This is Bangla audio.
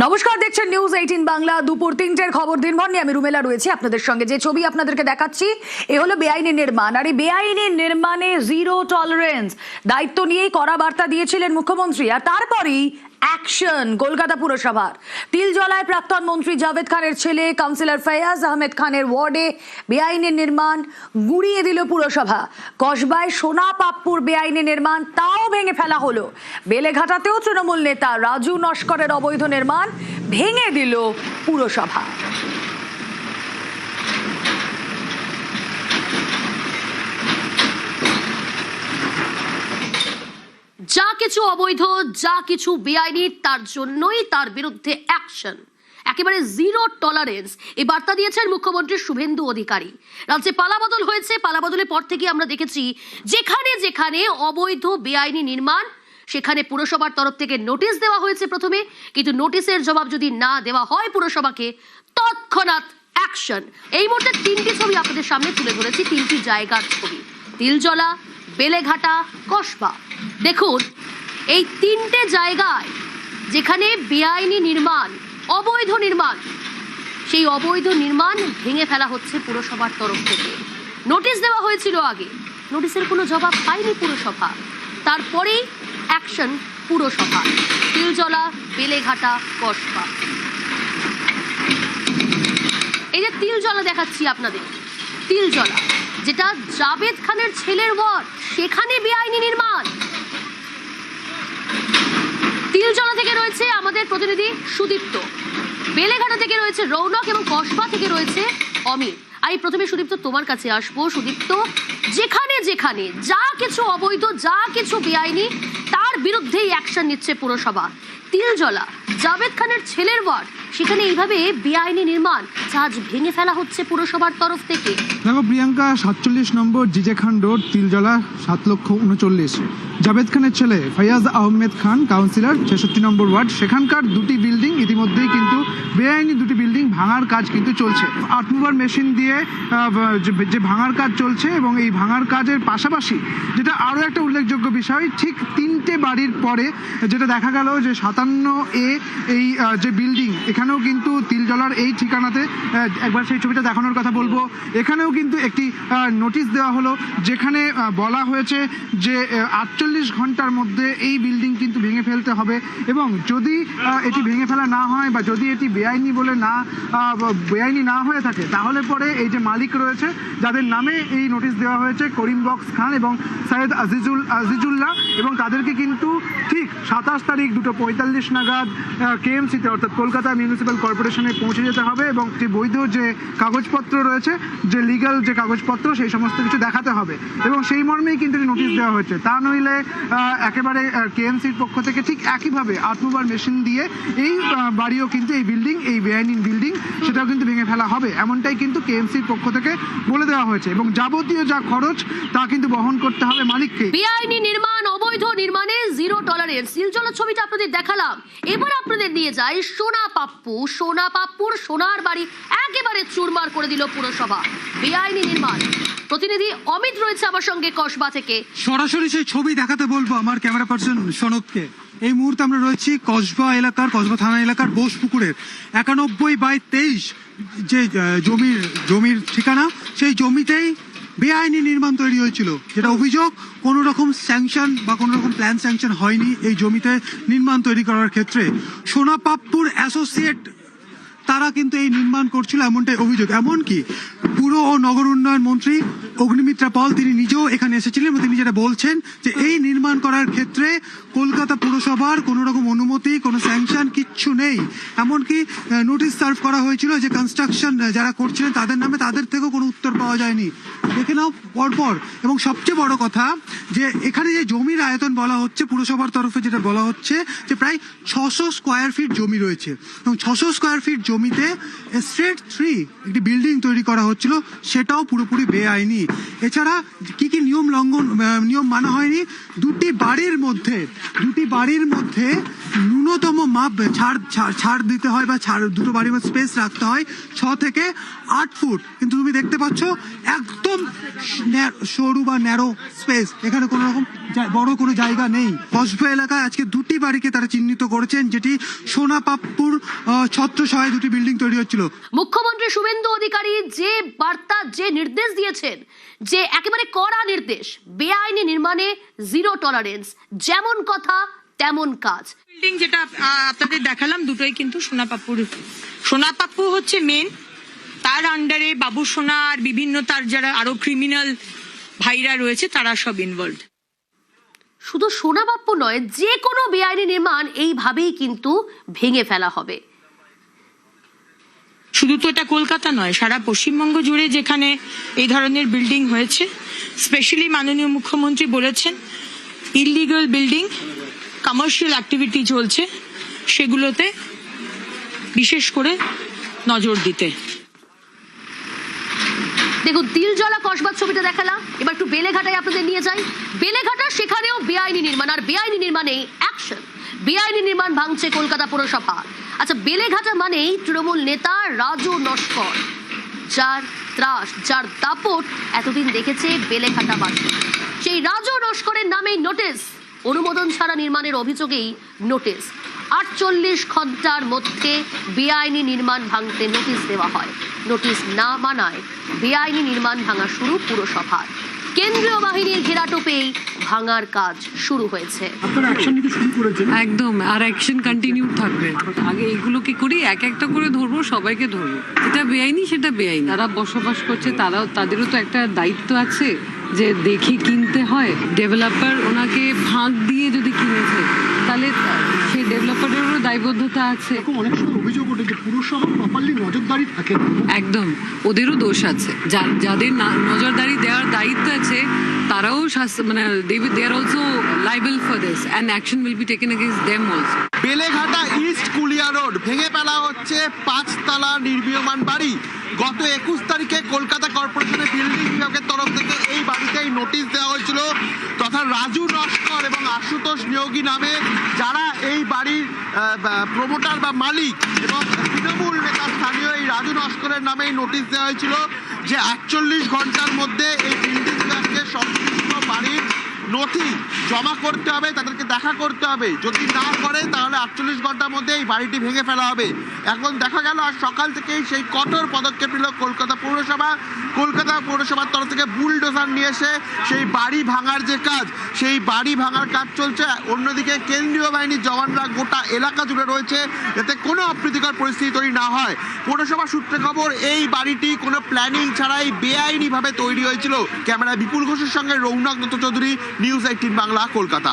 নমস্কার, দেখছেন নিউজ 18 বাংলা। দুপুর 3টের খবর দিনভর নিয়ে আমি রুমেলা রয়েছি আপনাদের সঙ্গে। যে ছবি আপনাদেরকে দেখাচ্ছি এ হলো বেআইনি নির্মাণ, আর এই বেআইনি নির্মাণে জিরো টলারেন্স দায়িত্ব নিয়েই কড়া বার্তা দিয়েছিলেন মুখ্যমন্ত্রী। আর তারপরেই অ্যাকশন কলকাতা পুরসভার। তিলজলায় প্রাক্তন মন্ত্রী জাভেদ খানের ছেলে কাউন্সিলর ফয়াজ আহমেদ খানের ওয়ার্ডে বেআইনি নির্মাণ গুড়িয়ে দিল পুরসভা। কসবায় সোনা পাপ্পুর বেআইনি নির্মাণ তাও ভেঙে ফেলা হলো। বেলেঘাটাতেও তৃণমূল নেতা রাজু নস্করের অবৈধ নির্মাণ ভেঙে দিল পুরসভা। যা কিছু অবৈধ, যা কিছু বেআইনি, তার জন্যই তার বিরুদ্ধে অ্যাকশন, একেবারে জিরো টলারেন্স এই বার্তা দিয়েছেন মুখ্যমন্ত্রী শুভেন্দু অধিকারী। রাজ্যে পালাবদল হয়েছে, পালাবদলের পর থেকে আমরা দেখেছি যেখানে যেখানে অবৈধ বেআইনি নির্মাণ সেখানে পুরসভার তরফ থেকে নোটিশ দেওয়া হয়েছে প্রথমে, কিন্তু নোটিশের জবাব যদি না দেওয়া হয় পুরসভাকে, তৎক্ষণাৎ অ্যাকশন। এই মুহূর্তে তিনটি ছবি আপনাদের সামনে তুলে ধরেছি, তিনটি জায়গার ছবি, তিলজলা, বেলেঘাটা, কসবা। দেখুন এই তিনটে জায়গায় যেখানে বেআইনি নির্মাণ, অবৈধ নির্মাণ, সেই অবৈধ নির্মাণ ভেঙে ফেলা হচ্ছে পুরসভার তরফ থেকে। নোটিশ দেওয়া হয়েছিল আগে, নোটিশের কোনো জবাব পায়নি পুরসভা, তারপরেই অ্যাকশন পুরসভা। তিলজলা, বেলেঘাটা, কসবা। এই যে তিলজলা দেখাচ্ছি আপনাদের, তিলজলা যেটা জাভেদ খানের ছেলের ওয়ার্ড, সেখানে বেআইনি নির্মাণ। তিলজলা থেকে রয়েছে আমাদের প্রতিনিধি সুদীপ্ত, বেলেঘাটা থেকে রয়েছে রৌনক এবং কসবা থেকে রয়েছে অমিত। আমি প্রথমে সুদীপ্ত তোমার কাছে আসবো। সুদীপ্ত, যেখানে যেখানে যা কিছু অবৈধ, যা কিছু বেআইনি, তার বিরুদ্ধেই অ্যাকশন নিচ্ছে পুরসভা। তিলজলা জাভেদ খানের ছেলের ওয়ার্ড, সেখানে এইভাবে বেআইনি নির্মাণ আজ ভেঙে ফেলা হচ্ছে পুরসভার তরফ থেকে। দেখো প্রিয়াঙ্কা, 47 নম্বর জিজে খান রোড, তিলজলা, 7,39,000। জাভেদ খানের ছেলে ফয়াজ আহমেদ খান কাউন্সিলর, 66 নম্বর ওয়ার্ড। সেখানকার দুটি বিল্ডিং ইতিমধ্যেই কিন্তু বেআইনি দুটি বিল্ডিং ভাঙার কাজ কিন্তু চলছে। আর্টমুভার মেশিন দিয়ে যে ভাঙার কাজ চলছে, এবং এই ভাঙার কাজের পাশাপাশি যেটা আরও একটা উল্লেখযোগ্য বিষয়, ঠিক 3টে বাড়ির পরে যেটা দেখা গেল যে 57A এই যে বিল্ডিং, এখানেও কিন্তু তিলজলার এই ঠিকানাতে, একবার সেই ছবিটা দেখানোর কথা বলবো, এখানেও কিন্তু একটি নোটিশ দেওয়া হলো, যেখানে বলা হয়েছে যে 48 ঘন্টার মধ্যে এই বিল্ডিং কিন্তু ভেঙে ফেলতে হবে, এবং যদি এটি ভেঙে ফেলা না হয় বা যদি এটি বেআইনি বলে বেআইনি না হয়ে থাকে, তাহলে পরে এই যে মালিক রয়েছে যাদের নামে এই নোটিশ দেওয়া হয়েছে, করিম বক্স খান এবং সৈয়দ আজিজুল্লাহ, এবং তাদেরকে কিন্তু ঠিক 27 তারিখ 2:45 নাগাদ কেএমসিতে অর্থাৎ কলকাতা মিউনিসিপ্যাল কর্পোরেশনে পৌঁছে যেতে হবে, এবং যে বৈধ যে কাগজপত্র রয়েছে, যে লিগ্যাল যে কাগজপত্র, সেই সমস্ত কিছু দেখাতে হবে, এবং সেই মর্মেই কিন্তু নোটিশ দেওয়া হয়েছে। তা নইলে একেবারে কেএমসির পক্ষ থেকে ঠিক একইভাবে আর্টমুভার মেশিন দিয়ে এই বাড়িও কিন্তু এই বিল্ডিং, এই বেআইনি বিল্ডিং, সেটাও কিন্তু ভেঙে ফেলা হবে, এমনটাই কিন্তু কেএমসির পক্ষ থেকে বলে দেওয়া হয়েছে, এবং যাবতীয় যা খরচ তা কিন্তু বহন করতে হবে মালিককে। বেআইনি নির্মাণ, অবৈধ নির্মাণে জিরো টলারেন্স। তিলজলার ছবিটা আপনাদের দেখালাম, এবার আপনাদের নিয়ে যাই সোনা পাপ্পু। সোনা পাপ্পুর সোনার বাড়ি একেবারে চুরমার করে দিল পুরসভা, বেআইনি নির্মাণ। প্রতিনিধি অমিত রয়েছে আমার সঙ্গে কসবা থেকে। সরাসরি সেই ছবি দেখাতে বলবো আমার ক্যামেরা পার্সন সনদকে। এই মুহূর্তে আমরা রয়েছি কসবা এলাকার, কসবা থানা এলাকার বোসপুকুরের 91/23 যে জমির ঠিকানা, সেই জমিতেই বেআইনি নির্মাণ তৈরি হয়েছিল, যেটা অভিযোগ কোনো রকম স্যাংশন বা কোনো রকম প্ল্যান স্যাংশন হয়নি এই জমিতে নির্মাণ তৈরি করার ক্ষেত্রে। সোনা পাপ্পুর অ্যাসোসিয়েট তারা কিন্তু এই নির্মাণ করছিল, এমনটাই অভিযোগ। এমনকি পুর ও নগর উন্নয়ন মন্ত্রী অগ্নিমিত্রা পল তিনি নিজেও এখানে এসেছিলেন, এবং তিনি যেটা বলছেন যে এই নির্মাণ করার ক্ষেত্রে কলকাতা পুরসভার কোনো রকম অনুমতি, কোনো স্যাংশন কিচ্ছু নেই। এমনকি নোটিশ সার্ভ করা হয়েছিল যে কনস্ট্রাকশন যারা করছিলেন তাদের নামে, তাদের থেকেও কোনো উত্তর পাওয়া যায়নি। দেখে নাও পরপর। এবং সবচেয়ে বড় কথা যে এখানে যে জমির আয়তন বলা হচ্ছে পুরসভার তরফে, যেটা বলা হচ্ছে যে প্রায় 600 স্কোয়ার ফিট জমি রয়েছে, এবং 600 স্কোয়ার ফিট জমিতে স্ট্রেট 3 একটি বিল্ডিং তৈরি করা হচ্ছিল, সেটাও পুরোপুরি বেআইনি। এছাড়া কি কি নিয়ম মানা হয়নি, দুটি বাড়ির মধ্যে ন্যূনতম মাপ ছাড় দিতে হয় বা দুটো বাড়ির মধ্যে স্পেস রাখতে হয় 6 থেকে 8 ফুট, কিন্তু তুমি দেখতে পাচ্ছ একদম সরু বা ন্যারো স্পেস, এখানে কোনো রকম বড় কোনো জায়গা নেই। কসবা এলাকায় আজকে দুটি বাড়িকে তারা চিহ্নিত করেছেন, যেটি সোনাপাপ্পুর ছত্রছায়ায় দুটি বিল্ডিং তৈরি হচ্ছিল। মুখ্যমন্ত্রী শুভেন্দু অধিকারী যে বার্তা, যে নির্দেশ দিয়েছেন, যে একেবারে কড়া নির্দেশ, বেআইনি নির্মাণে জিরো টলারেন্স, যেমন কথা তেমন কাজ। বিল্ডিং যেটা আপনাদের দেখালাম দুটোই কিন্তু সোনাপাপ্পু হচ্ছে মেন, তার আন্ডারে বাবু সোনা আর বিভিন্ন তার যারা আরো ক্রিমিনাল ভাইরা রয়েছে তারা সব ইনভলভ। শুধু সোনাবাপ্পু নয়, যে কোনো বেআইনি নির্মাণ এইভাবেই কিন্তু ভেঙে ফেলা হবে। শুধু তো এটা কলকাতা নয়, সারা পশ্চিমবঙ্গ জুড়ে যেখানে এই ধরনের বিল্ডিং হয়েছে, স্পেশালি মাননীয় মুখ্যমন্ত্রী বলেছেন ইললিগাল বিল্ডিং, কমার্শিয়াল অ্যাক্টিভিটি চলছে, সেগুলোতে বিশেষ করে নজর দিতে। দেখুন, তিলজলা কসবার ছবিটা দেখালাম, এবার একটু বেলেঘাটায় আপনাদের নিয়ে যাই। বেলেঘাটা, সেখানেও বেআইনি নির্মাণ, আর বেআইনি নির্মাণে অ্যাকশন। বেআইনি নির্মাণ ভাঙছে কলকাতা পুরসভা। আচ্ছা, বেলেঘাটা মানেই তৃণমূল নেতা রাজু নস্কর, যার ত্রাস, যার দাপট এতদিন দেখেছে বেলেঘাটা বাসী। সেই রাজু নস্করের নামে নোটিশ, অনুমোদন ছাড়া নির্মাণের অভিযোগেই নোটিশ। 48 ঘন্টার মধ্যে বেআইনি নির্মাণ ভাঙতে নোটিশ দেওয়া হয়। নোটিশ না মানায় বেআইনি নির্মাণ ভাঙা শুরু পুরসভার। কেন্দ্রীয় বাহিনীর ঘেরাটোপেই ভাঙার কাজ শুরু হয়েছে। একদম, আর অ্যাকশন কন্টিনিউ থাকবে। আগে এগুলোকে করি, এক একটা করে ধরবো, সবাইকে ধরবো। যেটা বেআইনি সেটা বেআইনি। যারা বসবাস করছে তাদেরও তো একটা দায়িত্ব আছে যে দেখে কিনতে হয়। ডেভেলপার ওনাকে ভাগ দিয়ে যদি কিনেছে, তাহলে সেই ডেভেলপারেরও দায়বদ্ধতা আছে। অনেক সময় অভিযোগ ওঠে যে পুরসভা প্রপারলি নজরদারি থাকে না। একদম, ওদেরও দোষ আছে। যাদের নজরদারি দেওয়ার দায়িত্ব আছে তারাও মানে they are also liable for this, and action will be taken against them also. Beleghata east Kulia road ভেঙে ফেলা হচ্ছে 5 তলা নির্মীয়মান বাড়ি। গত 21 তারিখে কলকাতা কর্পোরেশনের বিল্ডিং বিভাগের তরফ থেকে এই বাড়িতেই নোটিশ দেওয়া হয়েছিল, তথা রাজু নস্কর এবং আশুতোষ নিয়োগী নামে যারা এই বাড়ির প্রমোটার বা মালিক এবং তৃণমূল নেতা স্থানীয় এই রাজু নস্করের নামেই নোটিশ দেওয়া হয়েছিল যে 48 ঘন্টার মধ্যে এই বিল্ডিং বিভাগকে সংশ্লিষ্ট বাড়ির নথি জমা করতে হবে, তাদেরকে দেখা করতে হবে। যদি না করে তাহলে 48 ঘন্টার মধ্যে এই বাড়িটি ভেঙে ফেলা হবে। এখন দেখা গেল আর সকাল থেকেই সেই কঠোর পদক্ষেপ নিল কলকাতা পৌরসভা। কলকাতা পৌরসভার তরফ থেকে বুলডোজার নিয়ে এসে সেই বাড়ি ভাঙার যে কাজ, সেই বাড়ি ভাঙার কাজ চলছে। অন্যদিকে কেন্দ্রীয় বাহিনীর জওয়ানরা গোটা এলাকা জুড়ে রয়েছে যাতে কোনো অপ্রীতিকর পরিস্থিতি তৈরি না হয়। পৌরসভা সূত্রে খবর, এই বাড়িটি কোনো প্ল্যানিং ছাড়াই বেআইনিভাবে তৈরি হয়েছিল। ক্যামেরায় বিপুল ঘোষের সঙ্গে রৌনক দত্ত চৌধুরী, নিউজ 18 বাংলা, কলকাতা।